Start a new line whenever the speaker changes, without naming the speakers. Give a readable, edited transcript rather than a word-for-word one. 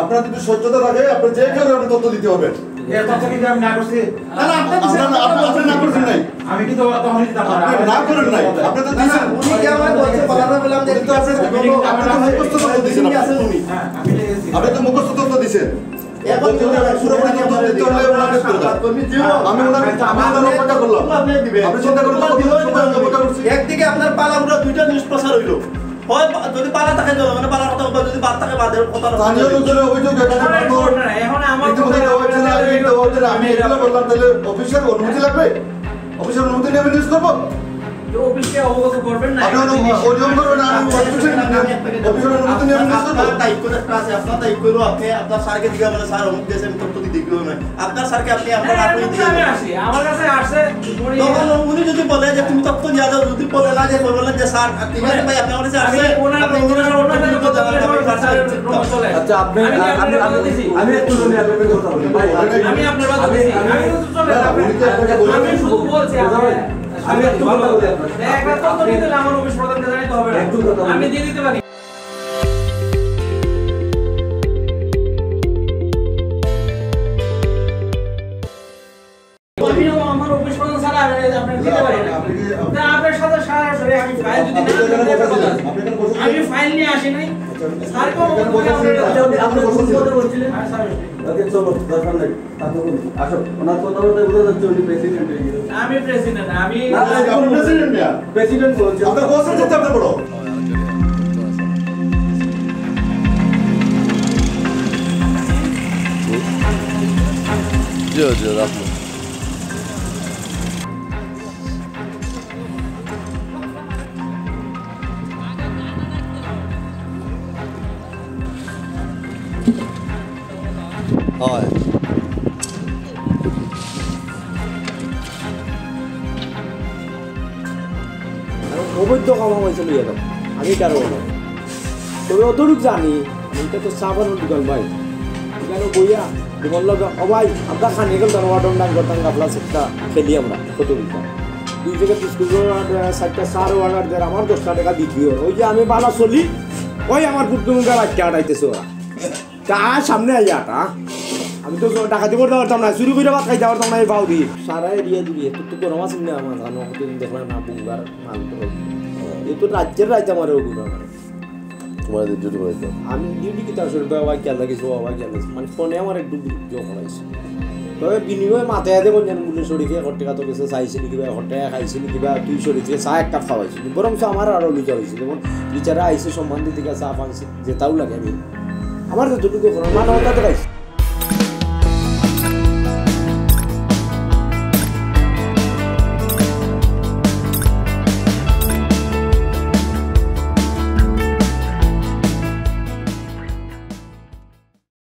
আপনার যদি সহ্যতা থাকে আপনি যে কেউ আপনি তথ্য দিতে হবে।
আমি না করছি
আপনি না করছেন নাই,
আমি কিন্তু তখনই দিতাম
না করেন নাই, আপনি তো দিয়েছেন।
উনি কি আমার বলছে পালানা বললাম যে
তো আপনি মুখস্থ তথ্য দিয়েছেন,
হ্যাঁ আমি লেগেছি
আপনি তো মুখস্থ তথ্য দিয়েছেন।
এখন
পুরোপুরি তথ্য দিতে হলে ওনাকে আমি ওনার অপেক্ষা করলাম। আপনি চিন্তা করুন অপেক্ষা করছি।
একদিকে আপনার পালাগুলো দুইটা নিউজ প্রচার হইলো, হয় যদি পালা থাকে মানে পালার কথা বলবা, যদি বাদ থাকে বাদের কথা।
স্থানীয় লোকজনের অভিযোগ এখানে
এখন আমার
আমি এগুলো বললাম, তাহলে অফিসের অনুমতি লাগবে, অফিসের অনুমতি নিয়ে আমি নিউজ করবো।
অফিসকে অবগত করবেন না,
আপনি অনিয়ম করবেন না, আমি অফিসের অনুমতি নিয়ে আমি নিউজ করবো।
আপনার দায়িত্ব একটা আছে, আপনার দায়িত্ব হলো আপনি আপনার স্যারকে দিকে বলে স্যার অমুক দেশে আমি তথ্য দিতে গেল না, আপনার স্যারকে আপনি আপনার আপনি দিয়ে
আমি আসি আমার কাছে আসছে
তখন উনি যদি বলে যে তুমি তথ্য দিয়ে দাও, যদি বলে না যে বললেন যে স্যার ঠিক আছে ভাই আপনি আমার কাছে আসছে, আপনি
আচ্ছা আপনি আমি একটু জমি আপনাকে কথা বলি ভাই,
আমি আপনার কথা বলছি, আমি তো চলে আমি শুধু বলছি
আমি একটু কথা বলি আপনাকে।
একটা তথ্য দিতে আমার অফিস প্রধানকে জানাইতে হবে না,
একটু কথা বলি।
আমি দিয়ে দিতে পারি। আমার অফিস প্রধান স্যার আপনি দিতে পারি না, তা আপনার সাথে সরাসরি আমি ফাইল যদি না আমি ফাইল নিয়ে আসি নাই স্যারকে
আপনি কোন কথা বলছিলেন?
হ্যাঁ স্যার
ওকে চলো দরকার নাই, আপনি বলুন আসো, ওনার কথা বলতে বোঝা যাচ্ছে উনি প্রেসিডেন্ট হয়ে গেছেন।
আমি প্রেসিডেন্ট, আমি
আপনি প্রেসিডেন্ট না,
প্রেসিডেন্ট বলছে
আপনার বসের সাথে আপনি বড়।
জি রাখুন। হয়
অবৈধ কামা হয়েছে লিয়ে দাও, আমি কারো না, তবে অতটুক জানি এটা তো সাবানোর দোকান ভাই, এখানে বইয়া তোমার লোক ভাই আমরা খানি গেল তার ওয়ার্ডন ডান করতাম গাফলা সেটা খেলি আমরা কত দিতাম 2 থেকে 30 কিলো 7টা সার অর্ডার দেয়, আমার 10 টাকা বিক্রি হয়। ওই যে আমি বালা চলি ওই আমার পুটুমুখে বাচ্চা আটাইতেছে ওরা, তা সামনে আইয়াটা আমি তো ডাকাতি করতে পারতাম না, চুরি করে ভাত খাইতে পারতাম না এই বাউরি সারা এরিয়া জুড়িয়ে তো তো গরম আছে না আমার জানো দেখলাম না বুঙ্গার মাল তো এই তো রাজ্যের রাজ্য আমার ওগুলো মানে
তোমাদের ডিউটি করে দাও।
আমি ডিউটি কি তার সরবে বাবা খেয়াল রাখিস বাবা খেয়াল রাখিস মানে ফোনে আমার একটু যখন আইছে তবে বিনিময়ে মাথায় দেবো যেন বলে শরীরে 1 টাকা তো গেছে চাইছিলি কিবা 1 টাকা খাইছিলি কিবা তুই শরীরে চা 1 কাপ খাওয়াইছিলি, বরং আমার আরও লুচা হয়েছে, যেমন বিচারা আইসে সম্মান দিতে চা পাইছে যে তাও লাগে আমি আমার যতটুকু মানবতা দেখাইছি।